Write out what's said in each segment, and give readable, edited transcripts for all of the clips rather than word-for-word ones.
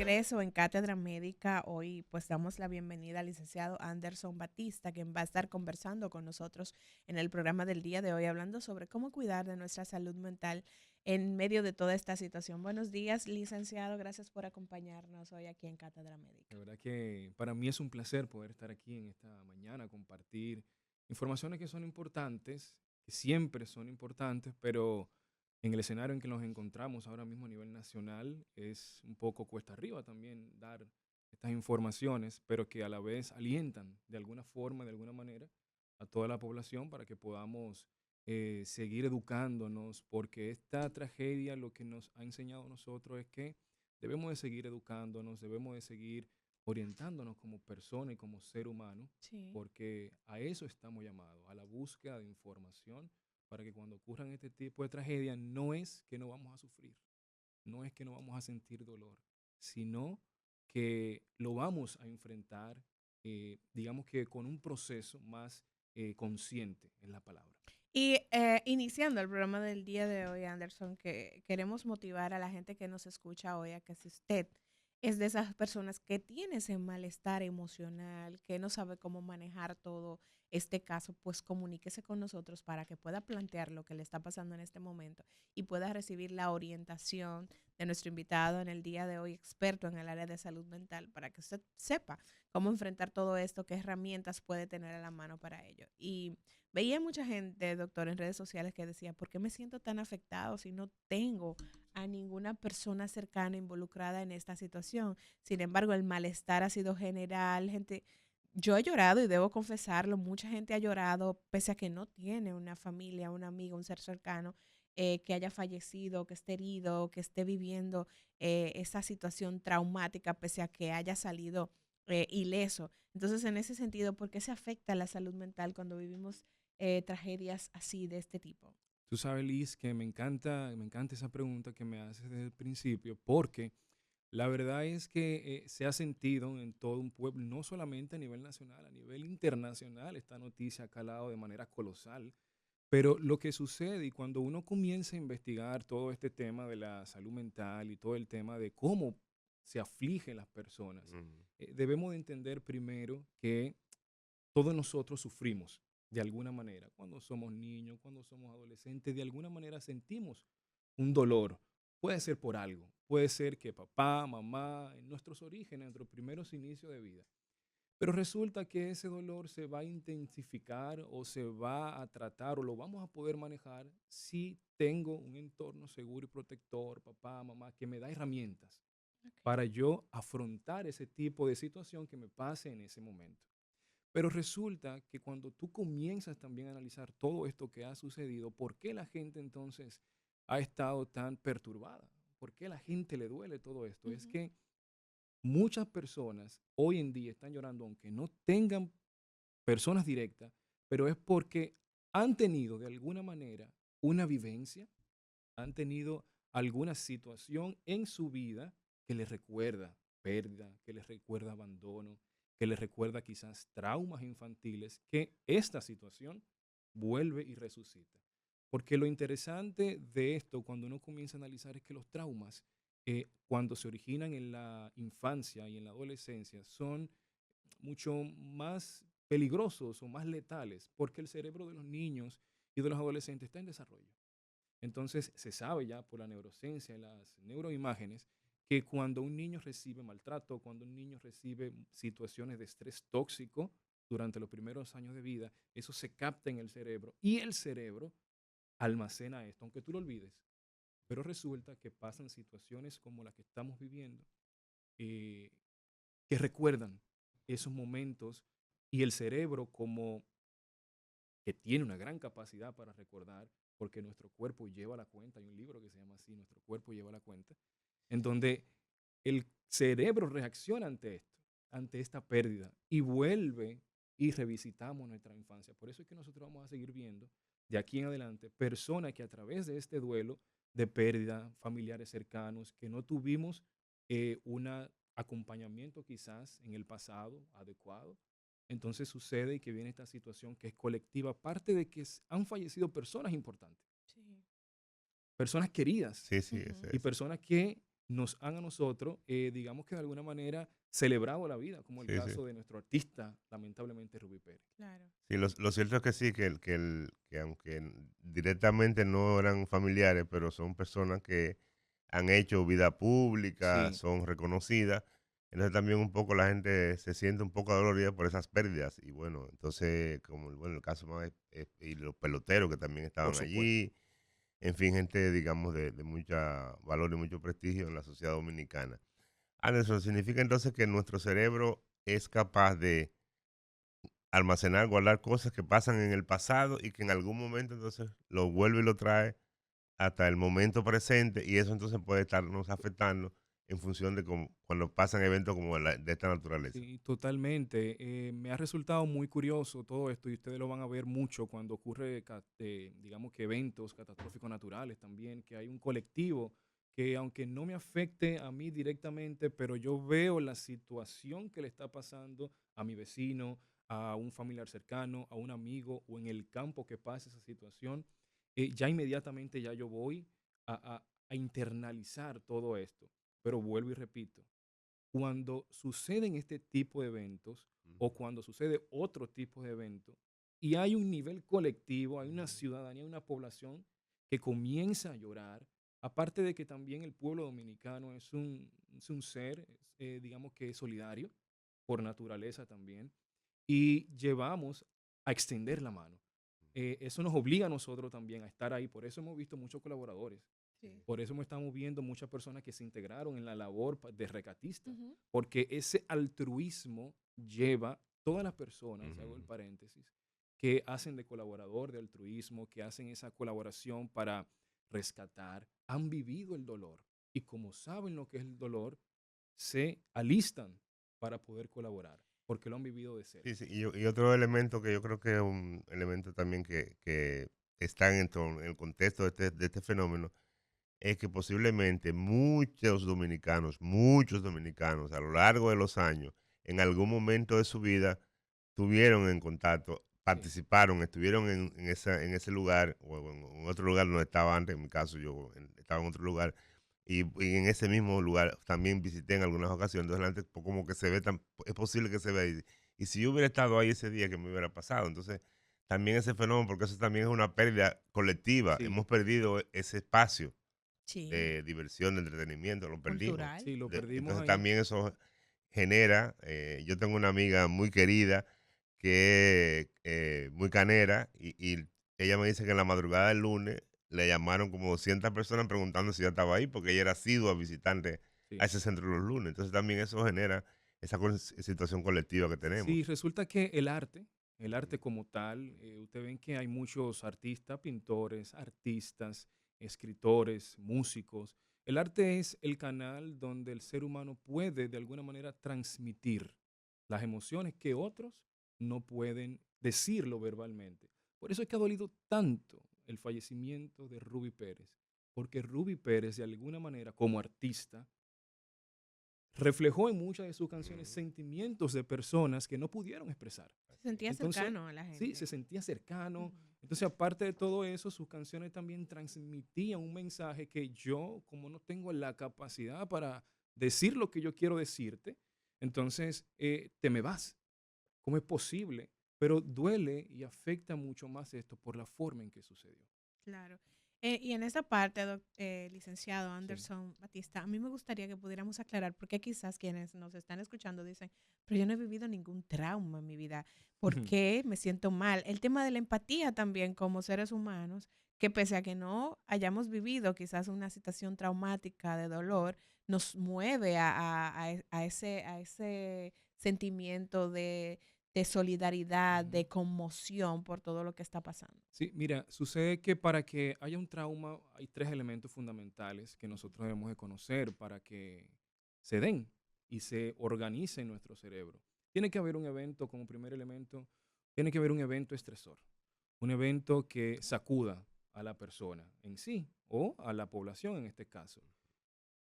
regreso en Cátedra Médica. Hoy pues damos la bienvenida al licenciado Anderson Batista, quien va a estar conversando con nosotros en el programa del día de hoy, hablando sobre cómo cuidar de nuestra salud mental en medio de toda esta situación. Buenos días, licenciado. Gracias por acompañarnos hoy aquí en Cátedra La Médica. verdad que para mí es un placer poder estar aquí en esta mañana, compartir informaciones que son importantes, que siempre son importantes, pero en el escenario en que nos encontramos ahora mismo a nivel nacional es un poco cuesta arriba también dar estas informaciones, pero que a la vez alientan de alguna forma, de alguna manera, a toda la población para que podamos seguir educándonos, porque esta tragedia lo que nos ha enseñado a nosotros es que debemos de seguir educándonos, debemos de seguir orientándonos como persona y como ser humano, Sí. porque a eso estamos llamados, a la búsqueda de información, para que cuando ocurran este tipo de tragedias no es que no vamos a sufrir, no es que no vamos a sentir dolor, sino que lo vamos a enfrentar, digamos que con un proceso más consciente en la palabra. Y iniciando el programa del día de hoy, Anderson, que queremos motivar a la gente que nos escucha hoy a que si usted es de esas personas que tiene ese malestar emocional, que no sabe cómo manejar todo este caso, pues comuníquese con nosotros para que pueda plantear lo que le está pasando en este momento y pueda recibir la orientación de nuestro invitado en el día de hoy, experto en el área de salud mental, para que usted sepa cómo enfrentar todo esto, qué herramientas puede tener a la mano para ello. Y veía mucha gente, doctor, en redes sociales que decía, ¿por qué me siento tan afectado si no tengo a ninguna persona cercana involucrada en esta situación? Sin embargo, el malestar ha sido general, gente, yo he llorado y debo confesarlo, mucha gente ha llorado pese a que no tiene una familia, un amigo, un ser cercano que haya fallecido, que esté herido, que esté viviendo esa situación traumática pese a que haya salido ileso. Entonces, en ese sentido, ¿por qué se afecta la salud mental cuando vivimos tragedias así de este tipo? Tú sabes, Liz, que me encanta esa pregunta que me haces desde el principio, porque la verdad es que se ha sentido en todo un pueblo, no solamente a nivel nacional, a nivel internacional, esta noticia ha calado de manera colosal. Pero lo que sucede y cuando uno comienza a investigar todo este tema de la salud mental y todo el tema de cómo se afligen las personas, Mm, debemos de entender primero que todos nosotros sufrimos de alguna manera. Cuando somos niños, cuando somos adolescentes, de alguna manera sentimos un dolor. Puede ser por algo, puede ser que papá, mamá, en nuestros orígenes, en nuestros primeros inicios de vida. Pero resulta que ese dolor se va a intensificar o se va a tratar o lo vamos a poder manejar si tengo un entorno seguro y protector, papá, mamá, que me da herramientas para yo afrontar ese tipo de situación que me pase en ese momento. Pero resulta que cuando tú comienzas también a analizar todo esto que ha sucedido, ¿por qué la gente entonces ha estado tan perturbada? ¿Por qué a la gente le duele todo esto? Es Ujú. que muchas personas hoy en día están llorando aunque no tengan personas directas, pero es porque han tenido de alguna manera una vivencia, han tenido alguna situación en su vida que les recuerda pérdida, que les recuerda abandono, que les recuerda quizás traumas infantiles, que esta situación vuelve y resucita. Porque lo interesante de esto, cuando uno comienza a analizar, es que los traumas, cuando se originan en la infancia y en la adolescencia, son mucho más peligrosos o más letales, porque el cerebro de los niños y de los adolescentes está en desarrollo. Entonces, se sabe ya por la neurociencia y las neuroimágenes que cuando un niño recibe maltrato, cuando un niño recibe situaciones de estrés tóxico durante los primeros años de vida, eso se capta en el cerebro y el cerebro almacena esto, aunque tú lo olvides. Pero resulta que pasan situaciones como las que estamos viviendo, eh, que recuerdan esos momentos y el cerebro como que tiene una gran capacidad para recordar, porque nuestro cuerpo lleva la cuenta. Hay un libro que se llama así, Nuestro cuerpo lleva la cuenta, en donde el cerebro reacciona ante esto, ante esta pérdida, y vuelve y revisitamos nuestra infancia. Por eso es que nosotros vamos a seguir viendo de aquí en adelante personas que a través de este duelo de pérdida, familiares cercanos, que no tuvimos un acompañamiento quizás en el pasado adecuado, entonces sucede que viene esta situación que es colectiva, aparte de que han fallecido personas importantes, Sí. personas queridas sí, sí, Ujú. y personas que nos han a nosotros, digamos que de alguna manera, celebrado la vida, como el Sí, sí. caso de nuestro artista, lamentablemente Rubí Pérez. Claro. Sí, lo cierto es que sí, que aunque directamente no eran familiares, pero son personas que han hecho vida pública, Sí, son reconocidas. Entonces también un poco la gente se siente un poco dolorida por esas pérdidas. Y bueno, entonces, como bueno, el caso más, y los peloteros que también por estaban supuesto. allí, en fin, gente, digamos, de mucha valor y mucho prestigio en la sociedad dominicana. Anderson, significa entonces que nuestro cerebro es capaz de almacenar, guardar cosas que pasan en el pasado y que en algún momento entonces lo vuelve y lo trae hasta el momento presente y eso entonces puede estarnos afectando en función de cuando pasan eventos como de esta naturaleza. Sí, totalmente. Me ha resultado muy curioso todo esto y ustedes lo van a ver mucho cuando ocurre, digamos que eventos catastróficos naturales también, que hay un colectivo que aunque no me afecte a mí directamente, pero yo veo la situación que le está pasando a mi vecino, a un familiar cercano, a un amigo o en el campo que pasa esa situación, ya inmediatamente ya yo voy a internalizar todo esto. Pero vuelvo y repito, cuando suceden este tipo de eventos Ujú, o cuando sucede otro tipo de evento y hay un nivel colectivo, hay una ujú, ciudadanía, una población que comienza a llorar, aparte de que también el pueblo dominicano es un ser, digamos que solidario por naturaleza también, y llevamos a extender la mano. Eso nos obliga a nosotros también a estar ahí, por eso hemos visto muchos colaboradores, Sí. por eso estamos viendo muchas personas que se integraron en la labor de rescatista, Ujú. porque ese altruismo lleva todas las personas, hago el ujú. paréntesis, que hacen de colaborador, de altruismo, que hacen esa colaboración para rescatar, han vivido el dolor y como saben lo que es el dolor, se alistan para poder colaborar, porque lo han vivido de Sí, cerca. sí, y otro elemento que yo creo que es un elemento también que está en el contexto de este fenómeno es que posiblemente muchos dominicanos a lo largo de los años, en algún momento de su vida, tuvieron en contacto, Sí, participaron, estuvieron en ese lugar o en otro lugar donde estaba antes, en mi caso yo estaba en otro lugar, y en ese mismo lugar también visité en algunas ocasiones, entonces la gente como que se ve, es posible que se vea, y si yo hubiera estado ahí ese día, ¿qué me hubiera pasado? Entonces, también ese fenómeno, porque eso también es una pérdida colectiva, sí, hemos perdido ese espacio Sí. de diversión, de entretenimiento, lo perdimos. Cultural. sí, lo perdimos Entonces ahí. también eso genera, yo tengo una amiga muy querida que es muy canera y ella me dice que en la madrugada del lunes le llamaron como 200 personas preguntando si ella estaba ahí porque ella era asidua visitante a Sí. ese centro los lunes. Entonces también eso genera esa situación colectiva que Sí, tenemos. resulta que el arte como tal, ustedes ven que hay muchos artistas, pintores, artistas, escritores, músicos. El arte es el canal donde el ser humano puede de alguna manera transmitir las emociones que otros no pueden decirlo verbalmente. Por eso es que ha dolido tanto el fallecimiento de Ruby Pérez, porque Ruby Pérez de alguna manera como artista reflejó en muchas de sus canciones Ujú. sentimientos de personas que no pudieron expresar. Se Así sentía es. Entonces, cercano a la sí, se gente. sentía cercano. Ujú. Entonces, aparte de todo eso, sus canciones también transmitían un mensaje que yo, como no tengo la capacidad para decir lo que yo quiero decirte, entonces te me vas. ¿Cómo es posible? Pero duele y afecta mucho más esto por la forma en que sucedió. Claro. Y en esa parte, licenciado Sí. Anderson Batista, a mí me gustaría que pudiéramos aclarar, porque quizás quienes nos están escuchando dicen, pero yo no he vivido ningún trauma en mi vida, ¿por qué me siento mal? El tema de la empatía también como seres humanos, que pese a que no hayamos vivido quizás una situación traumática de dolor, nos mueve a ese sentimiento de solidaridad, Ujú. de conmoción por todo lo que está pasando. Sí, mira, sucede que para que haya un trauma hay tres elementos fundamentales que nosotros debemos de conocer para que se den y se organice en nuestro cerebro. Tiene que haber un evento como primer elemento, tiene que haber un evento estresor, un evento que sacuda a la persona en sí o a la población en este caso.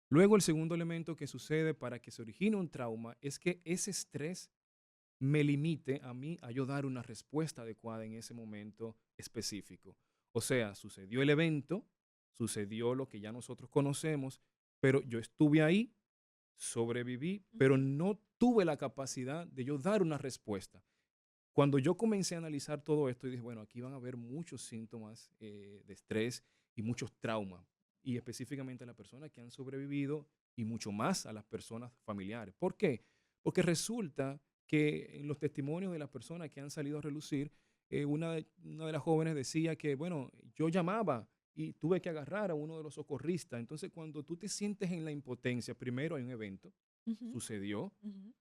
Luego el segundo elemento que sucede para que se origine un trauma es que ese estrés me limite a mí a yo dar una respuesta adecuada en ese momento específico. O sea, sucedió el evento, sucedió lo que ya nosotros conocemos, pero yo estuve ahí, sobreviví, pero Ujú, no tuve la capacidad de yo dar una respuesta. Cuando yo comencé a analizar todo esto, y dije, bueno, aquí van a haber muchos síntomas de estrés y muchos traumas, y específicamente a las personas que han sobrevivido y mucho más a las personas familiares. ¿Por qué? Porque resulta que en los testimonios de las personas que han salido a relucir, una de las jóvenes decía que, bueno, yo llamaba y tuve que agarrar a uno de los socorristas. Entonces, cuando tú te sientes en la impotencia, primero hay un evento, ujú, sucedió, ujú.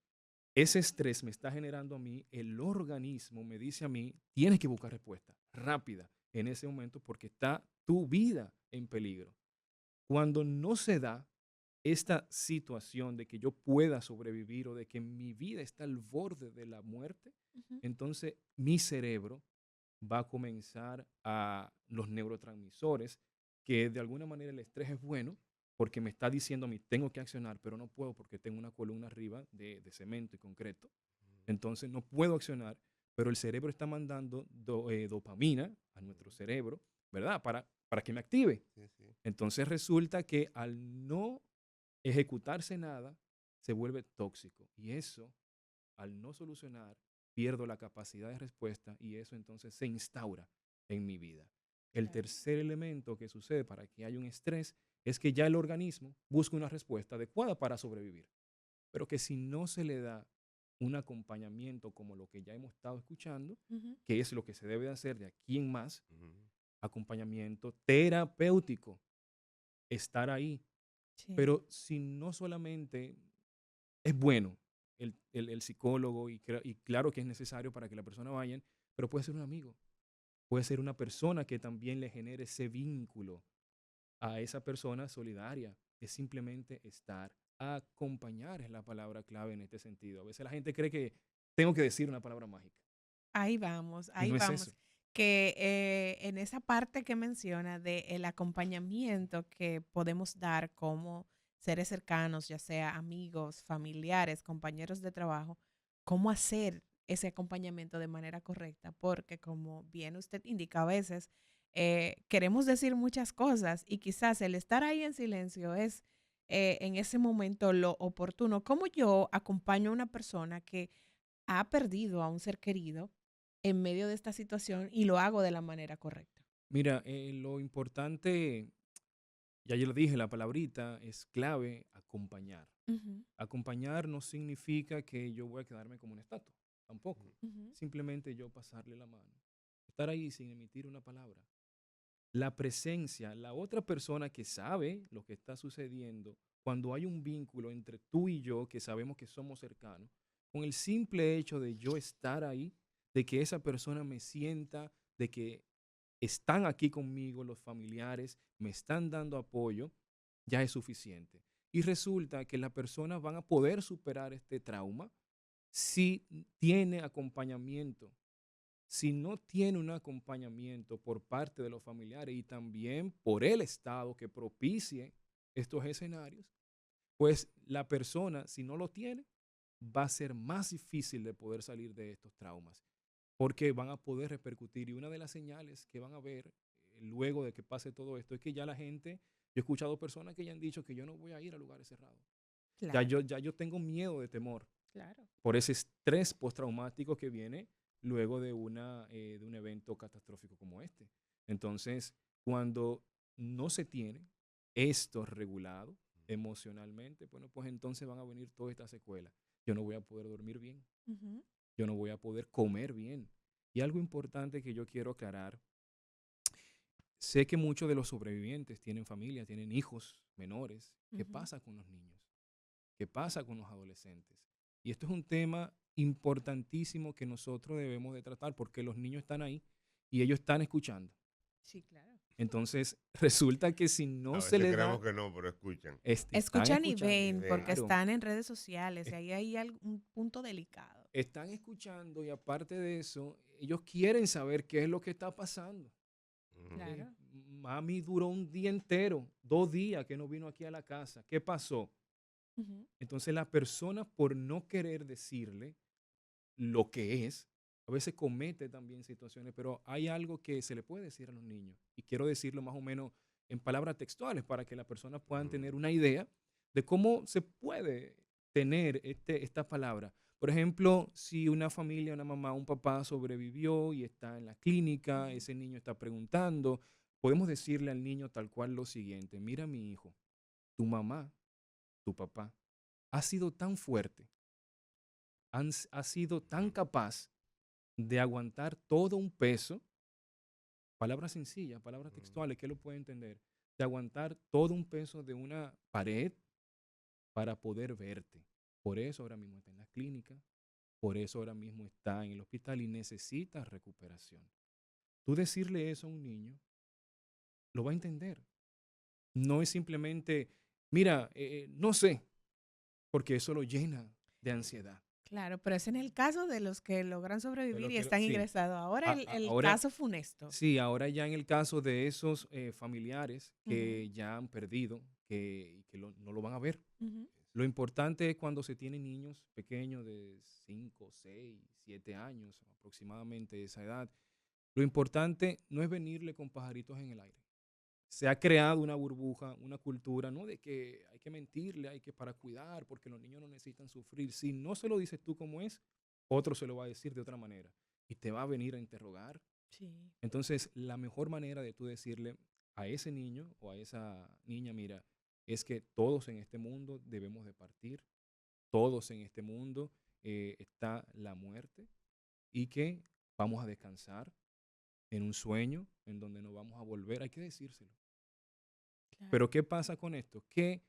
ese estrés me está generando a mí, el organismo me dice a mí, tienes que buscar respuesta rápida en ese momento porque está tu vida en peligro. Cuando no se da esta situación de que yo pueda sobrevivir o de que mi vida está al borde de la muerte, Ujú. entonces mi cerebro va a comenzar a los neurotransmisores, que de alguna manera el estrés es bueno porque me está diciendo a mí, tengo que accionar, pero no puedo porque tengo una columna arriba de cemento y concreto. Entonces no puedo accionar, pero el cerebro está mandando dopamina a nuestro cerebro, ¿verdad? Para que me active. Sí, sí. Entonces resulta que al no ejecutarse nada, se vuelve tóxico. Y eso, al no solucionar, pierdo la capacidad de respuesta y eso entonces se instaura en mi vida. El Claro. tercer elemento que sucede para que haya un estrés es que ya el organismo busca una respuesta adecuada para sobrevivir, pero que si no se le da un acompañamiento como lo que ya hemos estado escuchando, Ujú. que es lo que se debe de hacer de aquí en más, Ujú. acompañamiento terapéutico, estar ahí, Sí, pero si no solamente es bueno el psicólogo y claro que es necesario para que la persona vaya, pero puede ser un amigo, puede ser una persona que también le genere ese vínculo a esa persona solidaria. Es simplemente estar, acompañar es la palabra clave en este sentido. A veces la gente cree que tengo que decir una palabra mágica ahí vamos, y ahí no es eso. vamos. Que en esa parte que menciona del acompañamiento que podemos dar como seres cercanos, ya sea amigos, familiares, compañeros de trabajo, cómo hacer ese acompañamiento de manera correcta, porque como bien usted indica, a veces queremos decir muchas cosas y quizás el estar ahí en silencio es en ese momento lo oportuno. ¿Cómo yo acompaño a una persona que ha perdido a un ser querido en medio de esta situación y lo hago de la manera correcta? Mira, lo importante, ya yo lo dije, la palabrita es clave, acompañar. Ujú, Acompañar no significa que yo voy a quedarme como una estatua, tampoco. ujú, Simplemente yo pasarle la mano. Estar ahí sin emitir una palabra. La presencia, la otra persona que sabe lo que está sucediendo, cuando hay un vínculo entre tú y yo, que sabemos que somos cercanos, con el simple hecho de yo estar ahí, de que esa persona me sienta, de que están aquí conmigo los familiares, me están dando apoyo, ya es suficiente. Y resulta que las personas van a poder superar este trauma si tiene acompañamiento. Si no tiene un acompañamiento por parte de los familiares y también por el Estado que propicie estos escenarios, pues la persona, si no lo tiene, va a ser más difícil de poder salir de estos traumas, porque van a poder repercutir. Y una de las señales que van a ver luego de que pase todo esto es que ya la gente, yo he escuchado personas que ya han dicho que yo no voy a ir a lugares cerrados. Claro, Ya yo tengo miedo de temor claro. por ese estrés postraumático que viene luego de un evento catastrófico como este. Entonces, cuando no se tiene esto regulado emocionalmente, bueno, pues entonces van a venir todas estas secuelas. Yo no voy a poder dormir bien, Ujú, yo no voy a poder comer bien. Y algo importante que yo quiero aclarar, sé que muchos de los sobrevivientes tienen familia, tienen hijos menores. ¿Qué ujú. pasa con los niños? ¿Qué pasa con los adolescentes? Y esto es un tema importantísimo que nosotros debemos de tratar porque los niños están ahí y ellos están escuchando. Sí, claro. Entonces, resulta que si no A se veces le creemos da, que no, pero escuchan. están Escuchan y escuchando, Y ven porque ven. claro, están en redes sociales y ahí hay un punto delicado. están escuchando y aparte de eso, ellos quieren saber qué es lo que está pasando. Ujú. Eh, Claro. Mami duró un día entero, 2 días que no vino aquí a la casa. ¿Qué pasó? Ujú, Entonces la persona por no querer decirle lo que es, a veces comete también situaciones, pero hay algo que se le puede decir a los niños. Y quiero decirlo más o menos en palabras textuales para que las personas puedan tener una idea de cómo se puede tener esta palabra. Por ejemplo, si una familia, una mamá, un papá sobrevivió y está en la clínica, ese niño está preguntando, podemos decirle al niño tal cual lo siguiente: mira, mi hijo, tu mamá, tu papá, ha sido tan fuerte, ha sido tan capaz de aguantar todo un peso, palabras sencillas, palabras textuales, que lo puede entender, de aguantar todo un peso de una pared para poder verte. Por eso ahora mismo está en la clínica, por eso ahora mismo está en el hospital y necesita recuperación. Tú decirle eso a un niño, lo va a entender. No es simplemente, mira, no sé, porque eso lo llena de ansiedad. Claro, pero es en el caso de los que logran sobrevivir y están Sí, ingresados. Ahora el ahora, caso funesto. sí, ahora ya en el caso de esos familiares Ujú, que ya han perdido, que no lo van a ver. ujú. Lo importante es cuando se tienen niños pequeños de 5, 6, 7 años, aproximadamente esa edad. Lo importante no es venirle con pajaritos en el aire. Se ha creado una burbuja, una cultura, ¿no? De que hay que mentirle, hay que para cuidar, porque los niños no necesitan sufrir. Si no se lo dices tú como es, otro se lo va a decir de otra manera y te va a venir a interrogar. Sí. Entonces, la mejor manera de tú decirle a ese niño o a esa niña, mira, es que todos en este mundo debemos de partir, todos en este mundo está la muerte y que vamos a descansar en un sueño en donde no vamos a volver. Hay que decírselo. Claro. Pero ¿qué pasa con esto? Que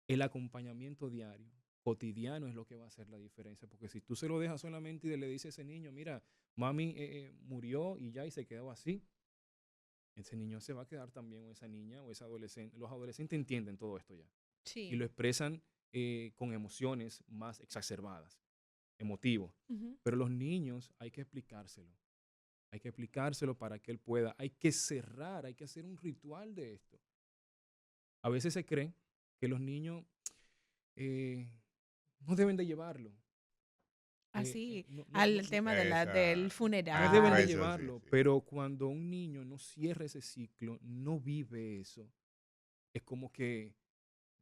el acompañamiento diario, cotidiano, es lo que va a hacer la diferencia. Porque si tú se lo dejas solamente y le dices a ese niño, mira, mami murió y ya y se quedó así, ese niño se va a quedar también, o esa niña o ese adolescente. Los adolescentes entienden todo esto ya y Sí. lo expresan con emociones más exacerbadas, emotivos. Ujú. Pero los niños hay que explicárselo. Hay que explicárselo para que él pueda. Hay que cerrar, hay que hacer un ritual de esto. A veces se cree que los niños eh, no deben de llevarlo. Así, No, no, no, al tema de del Hay no esa deben de funeral. tradición, sí, llevarlo, sí. pero cuando un niño no cierra ese ciclo, no vive eso, es como que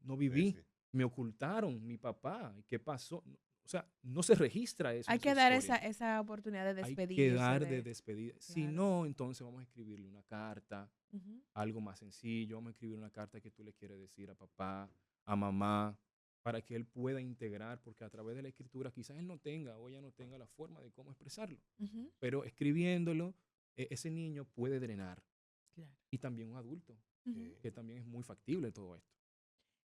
no Sí, viví, sí. me ocultaron mi papá, ¿qué pasó? O sea, no se registra eso Hay en su que dar historia. esa oportunidad de Hay que despedirse dar de de. despedida. Si Claro. no, entonces vamos a escribirle una carta, Ujú, algo más sencillo. Vamos a escribir una carta que tú le quieres decir a papá, a mamá, para que él pueda integrar, porque a través de la escritura quizás él no tenga o ella no tenga la forma de cómo expresarlo, ujú. pero escribiéndolo, ese niño puede drenar. Claro. Y también un adulto, Ujú. que también es muy factible todo esto.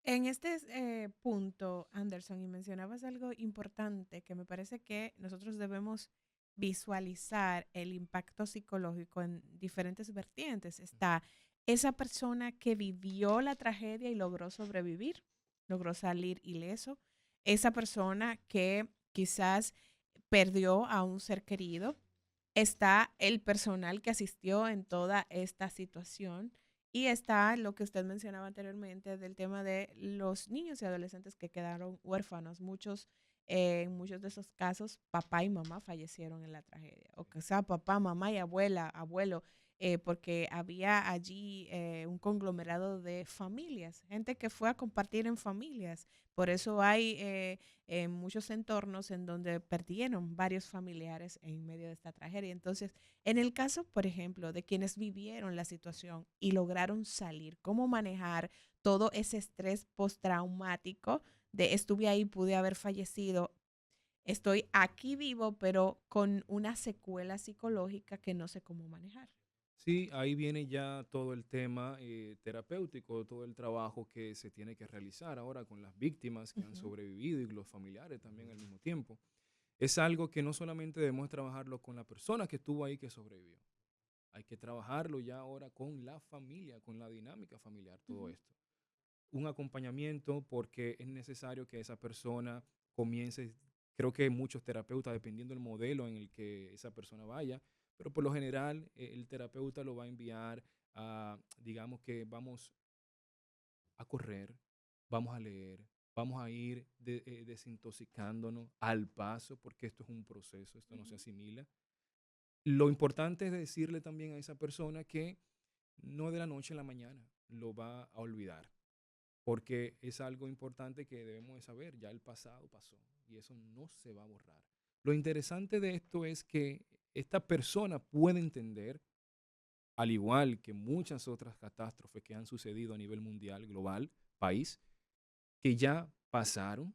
En este punto, Anderson, y mencionabas algo importante que me parece que nosotros debemos visualizar el impacto psicológico en diferentes vertientes. Está esa persona que vivió la tragedia y logró sobrevivir, logró salir ileso. Esa persona que quizás perdió a un ser querido. Está el personal que asistió en toda esta situación y está lo que usted mencionaba anteriormente del tema de los niños y adolescentes que quedaron huérfanos. En muchos de esos casos, papá y mamá fallecieron en la tragedia. O que sea papá, mamá y abuela, abuelo, porque había allí un conglomerado de familias, gente que fue a compartir en familias. Por eso hay muchos entornos en donde perdieron varios familiares en medio de esta tragedia. Entonces, en el caso, por ejemplo, de quienes vivieron la situación y lograron salir, cómo manejar todo ese estrés postraumático de estuve ahí, pude haber fallecido, estoy aquí vivo, pero con una secuela psicológica que no sé cómo manejar. Sí, ahí viene ya todo el tema terapéutico, todo el trabajo que se tiene que realizar ahora con las víctimas que han Ujú, sobrevivido y los familiares también al mismo tiempo. Es algo que no solamente debemos trabajarlo con la persona que estuvo ahí que sobrevivió, hay que trabajarlo ya ahora con la familia, con la dinámica familiar, todo ujú, esto. Un acompañamiento porque es necesario que esa persona comience, creo que muchos terapeutas, dependiendo del modelo en el que esa persona vaya, pero por lo general el terapeuta lo va a enviar a, digamos que vamos a correr, vamos a leer, vamos a ir desintoxicándonos al paso, porque esto es un proceso, esto no se ujú. asimila. Lo importante es decirle también a esa persona que no de la noche a la mañana. lo va a olvidar. Porque es algo importante que debemos de saber, ya el pasado pasó y eso no se va a borrar. Lo interesante de esto es que esta persona puede entender, al igual que muchas otras catástrofes que han sucedido a nivel mundial, global, país, que ya pasaron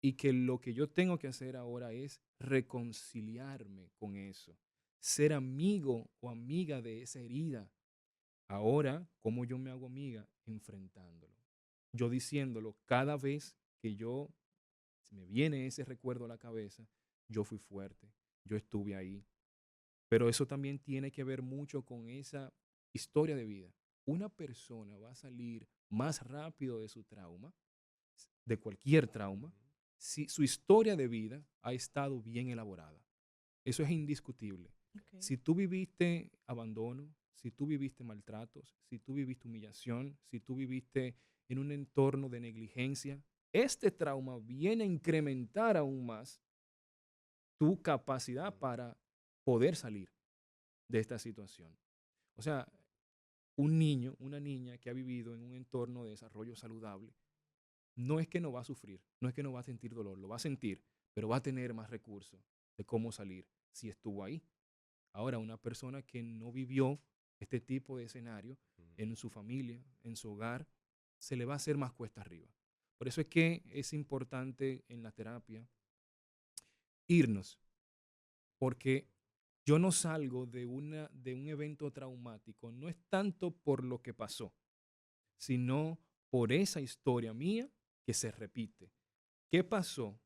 y que lo que yo tengo que hacer ahora es reconciliarme con eso, ser amigo o amiga de esa herida. Ahora, ¿cómo yo me hago amiga? Enfrentándolo. Yo diciéndolo cada vez que me viene ese recuerdo a la cabeza, yo fui fuerte, yo estuve ahí. Pero eso también tiene que ver mucho con esa historia de vida. Una persona va a salir más rápido de su trauma, de cualquier trauma, si su historia de vida ha estado bien elaborada. Eso es indiscutible. Ok. Si tú viviste abandono, si tú viviste maltratos, si tú viviste humillación, si tú viviste en un entorno de negligencia, este trauma viene a incrementar aún más tu capacidad para poder salir de esta situación. O sea, un niño, una niña que ha vivido en un entorno de desarrollo saludable, no es que no va a sufrir, no es que no va a sentir dolor, lo va a sentir, pero va a tener más recursos de cómo salir si estuvo ahí. Ahora, una persona que no vivió este tipo de escenario en su familia, en su hogar, se le va a hacer más cuesta arriba. Por eso es que es importante en la terapia irnos, porque yo no salgo de un evento traumático, no es tanto por lo que pasó, sino por esa historia mía que se repite. ¿Qué pasó?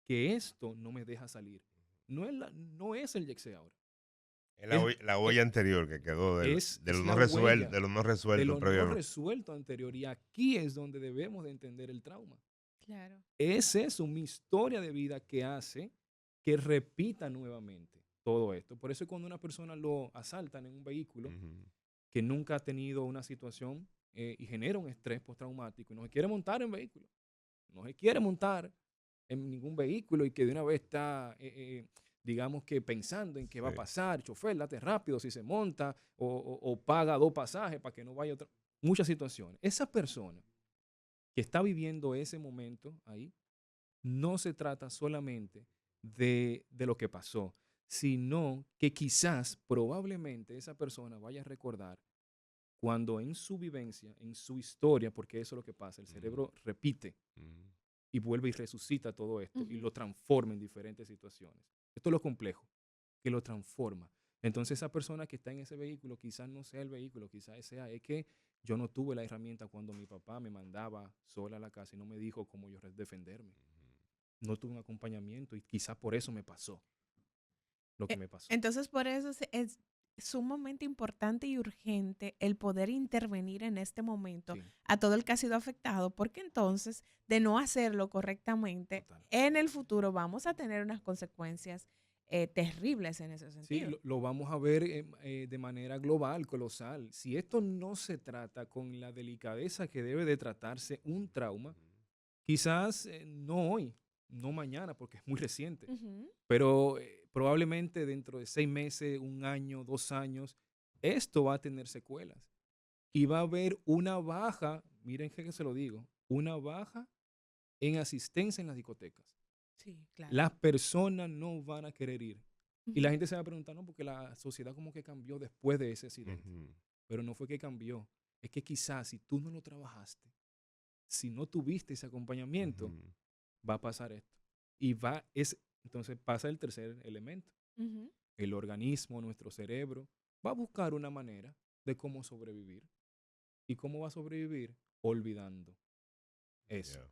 Que esto no me deja salir. No es el Yexé ahora. Es Es, la es, olla anterior que quedó de es lo la no resuelto, huella de lo no de resuelto lo no previamente. resuelto anterior. Y aquí es donde debemos de entender el trauma. Claro. Es eso, mi historia de vida que hace que repita nuevamente todo esto. Por eso cuando una persona lo asaltan en un vehículo Ujú. que nunca ha tenido una situación y genera un estrés postraumático y no se quiere montar en vehículo, no se quiere montar en ningún vehículo y que de una vez está, digamos que pensando en qué va a Sí. pasar, chofer, date rápido si se monta o paga 2 pasajes para que no vaya otra. Muchas situaciones. Esa persona que está viviendo ese momento ahí, no se trata solamente de lo que pasó, sino que quizás, probablemente, esa persona vaya a recordar cuando en su vivencia, en su historia, porque eso es lo que pasa, el Ujú. cerebro repite Ujú. y vuelve y resucita todo esto y Ujú. lo transforma en diferentes situaciones. Esto es lo complejo, que lo transforma. Entonces esa persona que está en ese vehículo quizás no sea el vehículo, quizás sea, es que yo no tuve la herramienta cuando mi papá me mandaba sola a la casa y no me dijo cómo yo defenderme. No tuve un acompañamiento y quizás por eso me pasó lo que me pasó. Entonces, por eso es sumamente importante y urgente el poder intervenir en este momento Sí, a todo el que ha sido afectado, porque entonces, de no hacerlo correctamente, total. en el futuro vamos a tener unas consecuencias terribles en ese Sí, sentido. lo vamos a ver de manera global, colosal. Si esto no se trata con la delicadeza que debe de tratarse un trauma, quizás no hoy, no mañana, porque es muy reciente, Ujú. pero probablemente dentro de 6 meses, 1 año, 2 años, esto va a tener secuelas y va a haber una baja, miren que se lo digo, una baja en asistencia en las discotecas. Sí, claro. Las personas no van a querer ir. Y la Ujú. gente se va a preguntar, no, porque la sociedad como que cambió después de ese accidente. Ujú. Pero no fue que cambió. Es que quizás si tú no lo trabajaste, si no tuviste ese acompañamiento, Ujú. va a pasar esto. Entonces pasa el tercer elemento. Ujú. El organismo, nuestro cerebro, va a buscar una manera de cómo sobrevivir. ¿Y cómo va a sobrevivir? Olvidando eso. Yeah.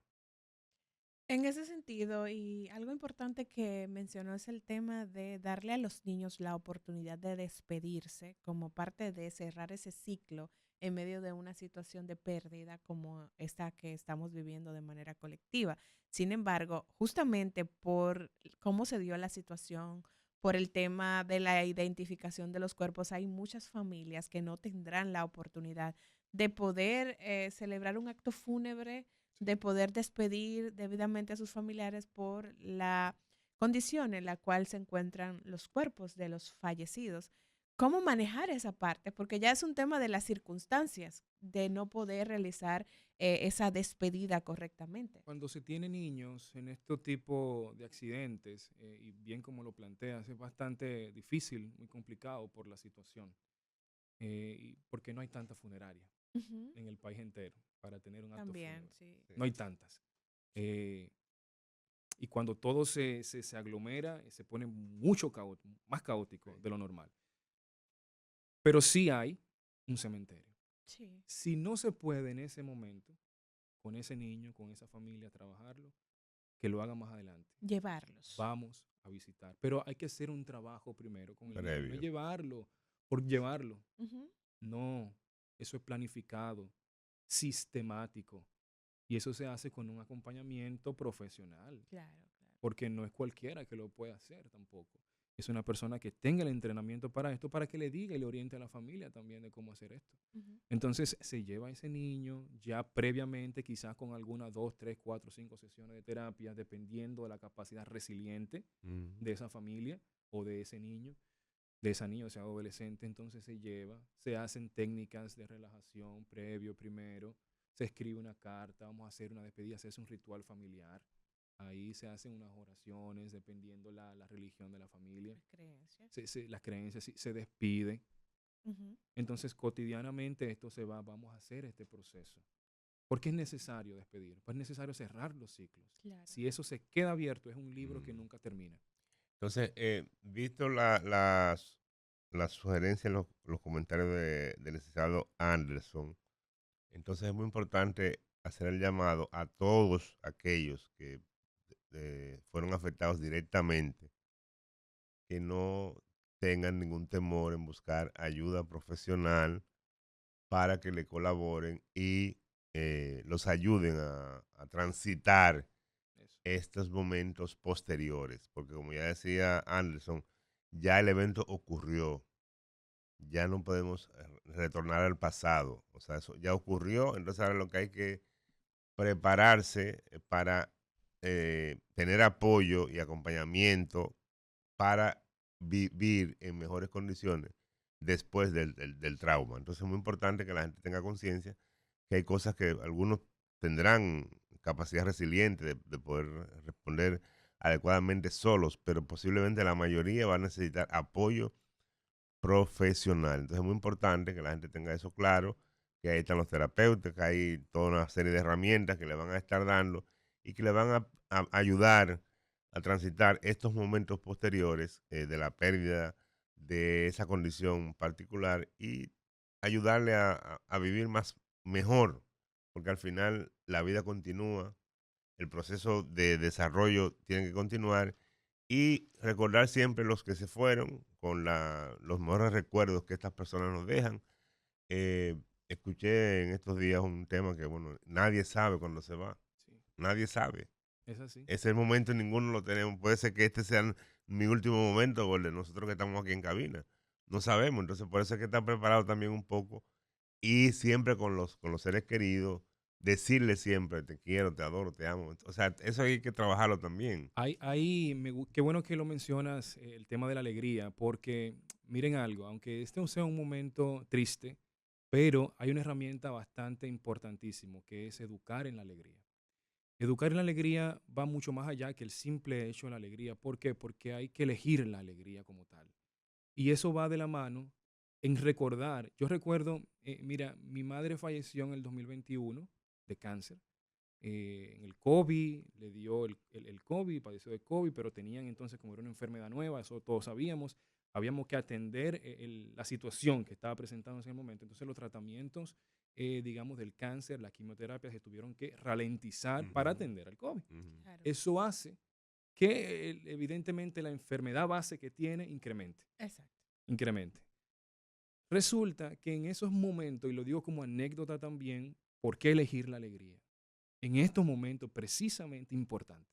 En ese sentido, y algo importante que mencionó es el tema de darle a los niños la oportunidad de despedirse como parte de cerrar ese ciclo en medio de una situación de pérdida como esta que estamos viviendo de manera colectiva. Sin embargo, justamente por cómo se dio la situación, por el tema de la identificación de los cuerpos, hay muchas familias que no tendrán la oportunidad de poder celebrar un acto fúnebre, de poder despedir debidamente a sus familiares por la condición en la cual se encuentran los cuerpos de los fallecidos. ¿Cómo manejar esa parte? Porque ya es un tema de las circunstancias, de no poder realizar esa despedida correctamente. Cuando se tiene niños en este tipo de accidentes, y bien como lo planteas, es bastante difícil, muy complicado por la situación, y porque no hay tanta funeraria Ujú. en el país entero para tener un acto También, fúnebre. sí. Sí. No hay tantas. Eh, y cuando todo se aglomera, se pone mucho más caótico de lo normal. Pero sí hay un cementerio. Sí. Si no se puede en ese momento, con ese niño, con esa familia, trabajarlo, que lo haga más adelante. Llevarlos. Vamos a visitar. Pero hay que hacer un trabajo primero con el niño. No es Previo. llevarlo por llevarlo. Ujú. No, eso es planificado, sistemático. Y eso se hace con un acompañamiento profesional, Claro, claro. porque no es cualquiera que lo pueda hacer tampoco. Es una persona que tenga el entrenamiento para esto, para que le diga y le oriente a la familia también de cómo hacer esto. Ujú. Entonces se lleva a ese niño ya previamente, quizás con algunas 2, 3, 4, 5 sesiones de terapia, dependiendo de la capacidad resiliente Ujú. de esa familia o de ese niño, de esa niña, o sea, adolescente. Entonces se lleva, se hacen técnicas de relajación previo, primero, se escribe una carta, vamos a hacer una despedida, se hace un ritual familiar. Ahí se hacen unas oraciones dependiendo la religión de la familia, Las creencias. las creencias, se despide. Ujú. Entonces, cotidianamente esto se va, vamos a hacer este proceso. ¿Por qué es necesario despedir? Pues es necesario cerrar los ciclos. Claro. Si eso se queda abierto, es un libro que Mm. nunca termina. Entonces, visto las sugerencias, los comentarios del licenciado Anderson, entonces es muy importante hacer el llamado a todos aquellos que fueron afectados directamente, que no tengan ningún temor en buscar ayuda profesional para que le colaboren y los ayuden a transitar Eso. estos momentos posteriores, porque como ya decía Anderson, ya el evento ocurrió, ya no podemos retornar al pasado, o sea, eso ya ocurrió, entonces ahora lo que hay que prepararse para tener apoyo y acompañamiento para vivir en mejores condiciones después del trauma. Entonces es muy importante que la gente tenga conciencia que hay cosas que algunos tendrán capacidad resiliente de poder responder adecuadamente solos, pero posiblemente la mayoría va a necesitar apoyo profesional. Entonces es muy importante que la gente tenga eso claro, que ahí están los terapeutas, que hay toda una serie de herramientas que le van a estar dando y que le van a ayudar a transitar estos momentos posteriores de la pérdida de esa condición particular y ayudarle a vivir más mejor, porque al final la vida continúa, el proceso de desarrollo tiene que continuar y recordar siempre los que se fueron con los mejores recuerdos que estas personas nos dejan. Eh, Escuché en estos días un tema que, bueno, nadie sabe cuándo se va, Sí, nadie sabe. es así. Ese momento ninguno lo tenemos. Puede ser que este sea mi último momento o el de nosotros que estamos aquí en cabina. No sabemos, entonces por eso hay que estar preparado también un poco y siempre con los seres queridos, decirles siempre, te quiero, te adoro, te amo. O sea, eso hay que trabajarlo también. Qué bueno que lo mencionas, el tema de la alegría, porque miren algo, aunque este no sea un momento triste, pero hay una herramienta bastante importantísima, que es educar en la alegría. Educar en la alegría va mucho más allá que el simple hecho de la alegría. ¿Por qué? Porque hay que elegir la alegría como tal. Y eso va de la mano en recordar. Yo recuerdo, mira, mi madre falleció en el 2021 de cáncer. En el COVID, le dio el COVID, padeció de COVID, pero tenían entonces, como era una enfermedad nueva, eso todos sabíamos, habíamos que atender la situación que estaba presentando en ese momento. Entonces los tratamientos, digamos, del cáncer, la quimioterapia, se tuvieron que ralentizar para Ujú, atender al COVID. ujú. Claro. Eso hace que evidentemente la enfermedad base que tiene incremente, Exacto. incremente. Resulta que en esos momentos, y lo digo como anécdota también, ¿por qué elegir la alegría? En estos momentos precisamente importantes.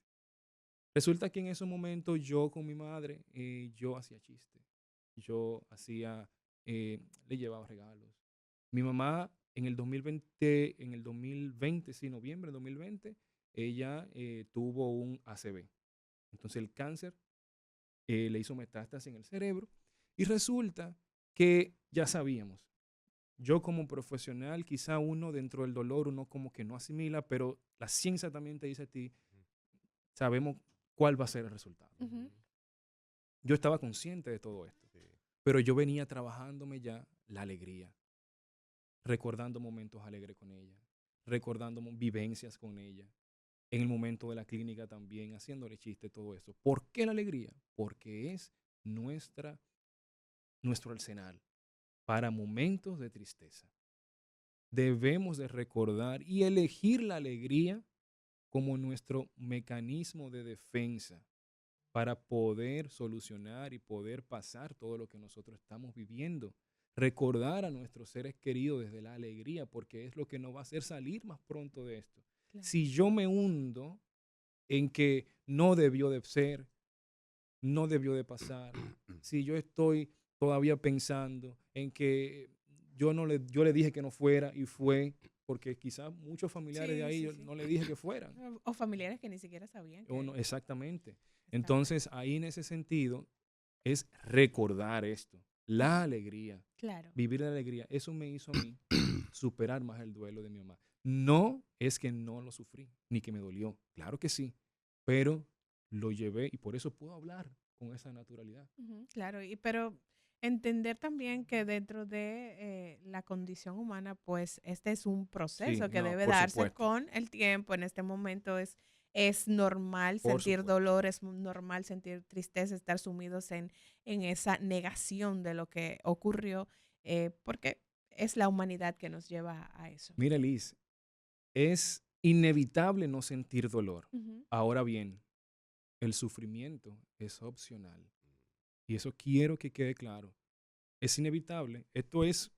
Resulta que en esos momentos yo con mi madre, yo hacía chistes, yo hacía, le llevaba regalos. Mi mamá en el 2020, sí, noviembre de 2020, ella tuvo un ACV. Entonces el cáncer le hizo metástasis en el cerebro y resulta que ya sabíamos. Yo como profesional, quizá uno dentro del dolor, uno como que no asimila, pero la ciencia también te dice a ti, sabemos cuál va a ser el resultado. Ujú. Yo estaba consciente de todo esto, Sí. pero yo venía trabajándome ya la alegría, recordando momentos alegres con ella, recordando vivencias con ella, en el momento de la clínica también, haciéndole chiste, todo eso. ¿Por qué la alegría? Porque es nuestro arsenal para momentos de tristeza. Debemos de recordar y elegir la alegría como nuestro mecanismo de defensa para poder solucionar y poder pasar todo lo que nosotros estamos viviendo. Recordar a nuestros seres queridos desde la alegría, porque es lo que nos va a hacer salir más pronto de esto. Claro. Si yo me hundo en que no debió de ser, no debió de pasar, si yo estoy todavía pensando en que yo le dije que no fuera y fue, porque quizás muchos familiares de Sí, ahí sí, yo sí. no le dije que fueran. O familiares que ni siquiera sabían O no, que exactamente. estaba. Entonces, ahí en ese sentido, es recordar esto, la alegría, Claro. vivir la alegría. Eso me hizo a mí superar más el duelo de mi mamá. No es que no lo sufrí, ni que me dolió, claro que sí, pero lo llevé y por eso puedo hablar con esa naturalidad. Ujú, claro, pero entender también que dentro de la condición humana, pues este es un Sí, proceso que no, debe por darse supuesto, con el tiempo. En este momento es normal por sentir supuesto. dolor, es normal sentir tristeza, estar sumidos en esa negación de lo que ocurrió, porque es la humanidad que nos lleva a eso. Mira, Liz, es inevitable no sentir dolor. Ujú, Ahora bien, el sufrimiento es opcional. Y eso quiero que quede claro. Es inevitable. Esto es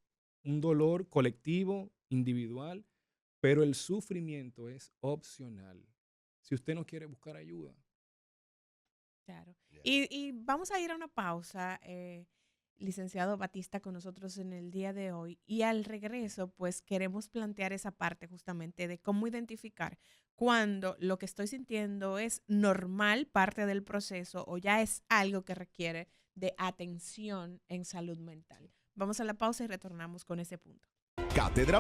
un dolor colectivo, individual, pero el sufrimiento es opcional. Si usted no quiere buscar ayuda. claro. Ya. Y vamos a ir a una pausa, licenciado Batista, con nosotros en el día de hoy. Y al regreso, pues queremos plantear esa parte justamente de cómo identificar cuando lo que estoy sintiendo es normal, parte del proceso, o ya es algo que requiere de atención en salud mental. Vamos a la pausa y retornamos con ese punto. Cátedra